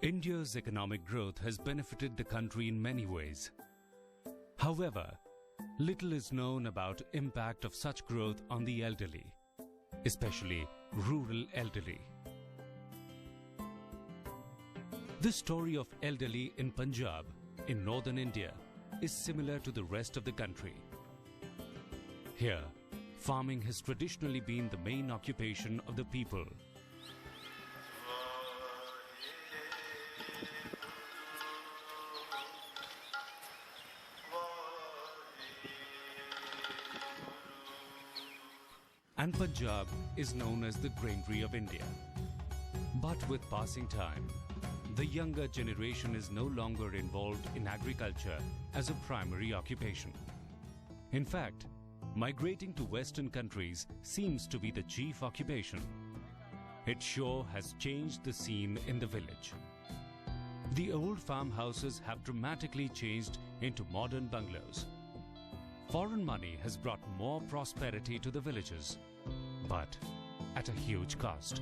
India's economic growth has benefited the country in many ways. However, little is known about impact of such growth on the elderly, especially rural elderly. The story of elderly in Punjab, in northern India, is similar to the rest of the country. Here, farming has traditionally been the main occupation of the people. And Punjab is known as the granary of India. But with passing time, the younger generation is no longer involved in agriculture as a primary occupation. In fact, migrating to Western countries seems to be the chief occupation. It sure has changed the scene in the village. The old farmhouses have dramatically changed into modern bungalows. Foreign money has brought more prosperity to the villages, but at a huge cost.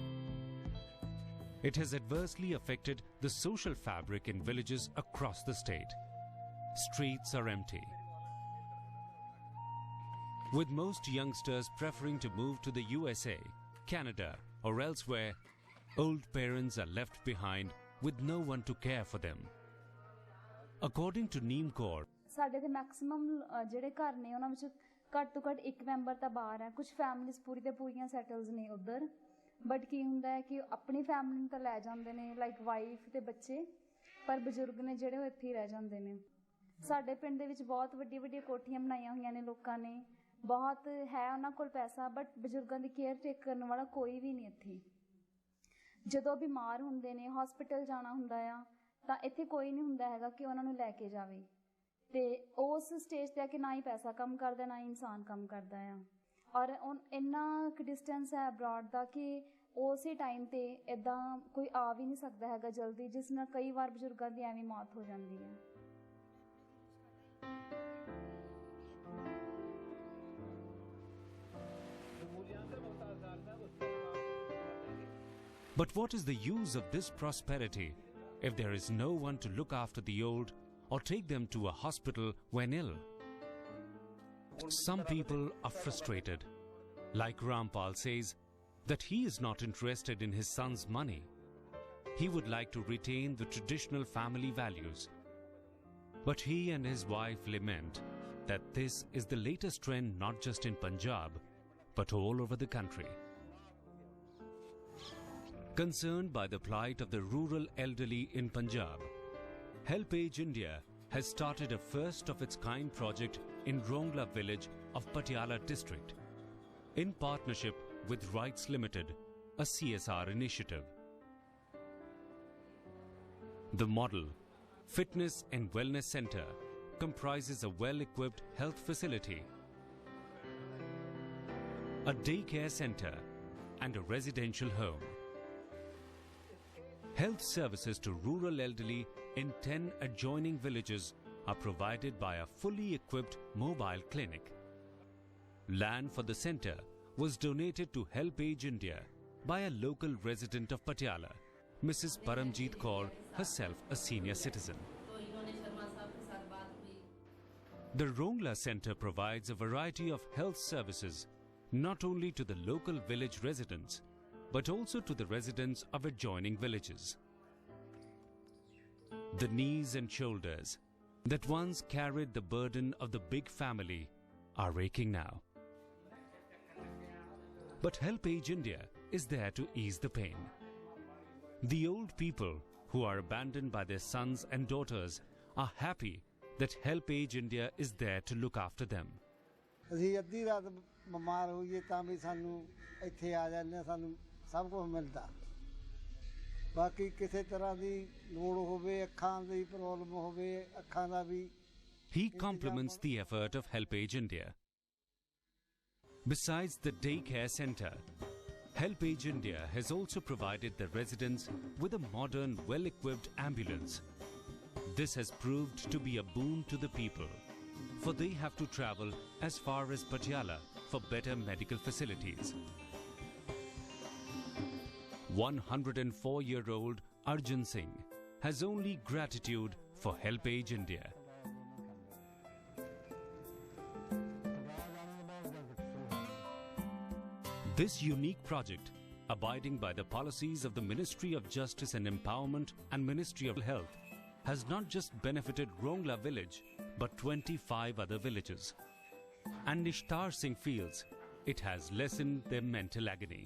It has adversely affected the social fabric in villages across the state. Streets are empty, with most youngsters preferring to move to the USA, Canada, or elsewhere. Old parents are left behind with no one to care for them. According to Neem Kaur, ਸਾਡੇ ਦੇ maximum ਜਿਹੜੇ ਘਰ ਨੇ ਉਹਨਾਂ ਵਿੱਚ ਘੱਟ ਤੋਂ ਘੱਟ ਇੱਕ ਮੈਂਬਰ ਤਾਂ ਬਾਹਰ ਹੈ। ਕੁਝ ਫੈਮਿਲੀਜ਼ ਪੂਰੀ ਤੇ ਪੂਰੀਆਂ ਸੈਟਲਸ ਨੇ ਉੱਧਰ, ਬਟ ਕੀ ਹੁੰਦਾ ਹੈ ਕਿ ਆਪਣੀ ਫੈਮਿਲੀ ਨੂੰ ਤਾਂ ਲੈ ਜਾਂਦੇ ਨੇ, ਲਾਈਕ ਵਾਈਫ ਤੇ ਬੱਚੇ, ਪਰ ਬਜ਼ੁਰਗ ਨੇ ਜਿਹੜੇ ਉਹ ਇੱਥੇ ਹੀ ਰਹਿ ਜਾਂਦੇ ਨੇ। ਸਾਡੇ ਪਿੰਡ ਦੇ ਵਿੱਚ ਬਹੁਤ ਵੱਡੀਆਂ ਵੱਡੀਆਂ ਕੋਠੀਆਂ ਬਣਾਈਆਂ ਹੋਈਆਂ ਨੇ ਲੋਕਾਂ ਨੇ, ਬਹੁਤ ਹੈ ਉਹਨਾਂ ਕੋਲ ਪੈਸਾ, ਬਟ ਬਜ਼ੁਰਗਾਂ ਦੀ ਕੇਅਰ ਟੇਕ ਕਰਨ ਵਾਲਾ ਕੋਈ ਵੀ ਨਹੀਂ ਇੱਥੇ। ਜਦੋਂ ਬਿਮਾਰ ਹੁੰਦੇ ਨੇ, ਹਸਪੀਟਲ ਜਾਣਾ ਹੁੰਦਾ ਆ, ਤਾਂ ਇੱਥੇ ਕੋਈ ਨਹੀਂ ਹੁੰਦਾ ਹੈਗਾ ਕਿ ਉਹਨਾਂ ਨੂੰ ਲੈ ਕੇ ਜਾਵੇ। ਤੇ ਉਸ ਸਟੇਜ ਤੇ ਆ ਕਿ ਨਾ ਹੀ ਪੈਸਾ ਕੰਮ ਕਰਦਾ, ਨਾ ਹੀ ਇਨਸਾਨ ਕੰਮ ਕਰਦਾ ਆ। ਔਰ ਇੰਨਾ ਕੁ ਡਿਸਟੈਂਸ ਹੈ ਅਬਰੋਡ ਦਾ ਕਿ ਉਸੇ ਟਾਈਮ ਤੇ ਇੱਦਾਂ ਕੋਈ ਆ ਵੀ ਨਹੀਂ ਸਕਦਾ ਹੈਗਾ ਜਲਦੀ, ਜਿਸ ਨਾਲ ਕਈ ਵਾਰ ਬਜ਼ੁਰਗਾਂ ਦੀ ਐਵੇਂ ਮੌਤ ਹੋ ਜਾਂਦੀ ਹੈ। but what is the use of this prosperity if there is no one to look after the old or take them to a hospital when ill? Some people are frustrated. Like Rampal says that he is not interested in his son's money. He would like to retain the traditional family values. But he and his wife lament that this is the latest trend not just in Punjab, but all over the country. Concerned by the plight of the rural elderly in Punjab, HelpAge India has started a first-of-its-kind project in Rongla village of Patiala district, in partnership with Rights Limited, a CSR initiative. The model, Fitness and Wellness Center, comprises a well-equipped health facility, a daycare center, and a residential home. Health services to rural elderly in 10 adjoining villages are provided by a fully equipped mobile clinic. Land for the center was donated to HelpAge India by a local resident of Patiala, Mrs. Paramjeet Kaur, herself a senior citizen. The Rongla Center provides a variety of health services not only to the local village residents, but also to the residents of adjoining villages. The knees and shoulders that once carried the burden of the big family are aching now. But HelpAge India is there to ease the pain. The old people who are abandoned by their sons and daughters are happy that HelpAge India is there to look after them. ਅਸੀਂ ਅੱਧੀ ਰਾਤ ਬਿਮਾਰ ਹੋਈਏ ਤਾਂ ਵੀ ਸਾਨੂੰ ਇੱਥੇ ਆ ਜਾਂਦੇ, ਸਾਨੂੰ ਸਭ ਕੁਝ ਮਿਲਦਾ। ਬਾਕੀ ਕਿਸੇ ਤਰ੍ਹਾਂ ਦੀ ਲੋੜ ਹੋਵੇ, ਅੱਖਾਂ ਦੀ ਪ੍ਰੋਬਲਮ ਹੋਵੇ, ਅੱਖਾਂ ਦਾ ਵੀ। He compliments the effort of HelpAge India. Besides the daycare center, HelpAge India has also provided the residents with a modern, well-equipped ambulance. This has proved to be a boon to the people, for they have to travel as far as Patiala for better medical facilities. 104-year-old Arjun Singh has only gratitude for HelpAge India. This unique project, abiding by the policies of the Ministry of Justice and Empowerment and Ministry of Health, has not just benefited Rongla village, but 25 other villages. And Nishtar Singh feels it has lessened their mental agony.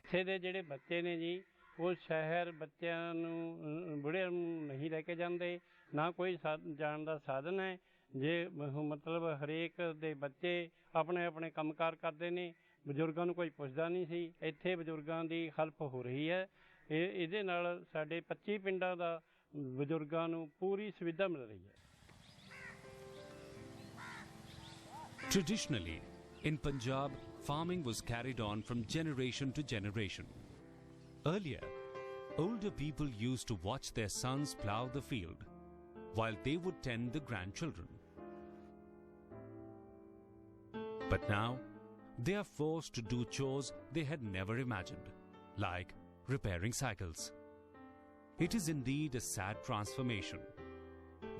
ਇੱਥੇ ਦੇ ਜਿਹੜੇ ਬੱਚੇ ਨੇ ਜੀ ਉਹ ਸ਼ਹਿਰ ਬੱਚਿਆਂ ਨੂੰ ਬੁੜਿਆਂ ਨੂੰ ਨਹੀਂ ਲੈ ਕੇ ਜਾਂਦੇ, ਨਾ ਕੋਈ ਜਾਣ ਦਾ ਸਾਧਨ ਹੈ। ਜੇ ਮਤਲਬ ਹਰੇਕ ਦੇ ਬੱਚੇ ਆਪਣੇ ਆਪਣੇ ਕੰਮਕਾਰ ਕਰਦੇ ਨੇ, ਬਜ਼ੁਰਗਾਂ ਨੂੰ ਕੋਈ ਪੁੱਛਦਾ ਨਹੀਂ ਸੀ। ਇੱਥੇ ਬਜ਼ੁਰਗਾਂ ਦੀ ਹੈਲਪ ਹੋ ਰਹੀ ਹੈ। ਇਹਦੇ ਨਾਲ ਸਾਡੇ 25 ਪਿੰਡਾਂ ਦਾ ਬਜ਼ੁਰਗਾਂ ਨੂੰ ਪੂਰੀ ਸੁਵਿਧਾ ਮਿਲ ਰਹੀ ਹੈ। Traditionally, in Punjab, farming was carried on from generation to generation. Earlier, older people used to watch their sons plough the field, while they would tend the grandchildren. But now, they are forced to do chores they had never imagined, like repairing cycles. It is indeed a sad transformation,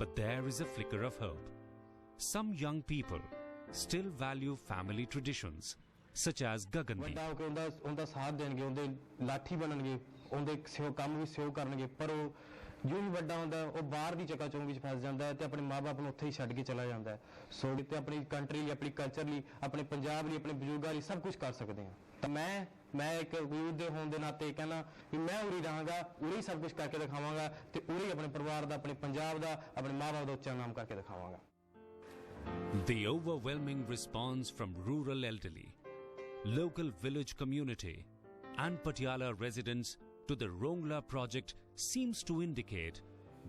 but there is a flicker of hope. Some young people still value family traditions, such as Gagandeep. उनका साथ देंगे, उनके लाठी बननगे, उनके काम भी save करनगे, पर वो जो भी बड़ा होता है वो बाहर की चकाचौंध में फंस जाता है तो अपने माँ बाप को उत्थे ही छड्ड के चला जाता है। सो ते अपनी कंट्री लिए, अपनी कल्चर लिए, अपने पंजाब लिए, अपने बजुर्गों लिए सब कुछ कर सकते हैं। तो मैं एक यूथ दे होने के नाते कहना कि मैं उरी रहांगा, उरी सब कुछ करके दिखावांगा ते उरी अपने परिवार दा, अपने पंजाब दा, अपने माँ बाप दा उच्चा नाम करके दिखावांगा। The overwhelming response from rural elderly, local village community and Patiala residents to the Rongla project seems to indicate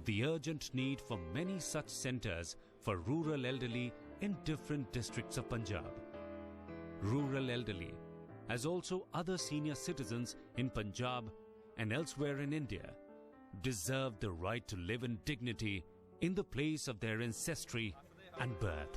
the urgent need for many such centres for rural elderly in different districts of Punjab. Rural elderly, as also other senior citizens in Punjab and elsewhere in India, deserve the right to live in dignity in the place of their ancestry and birth.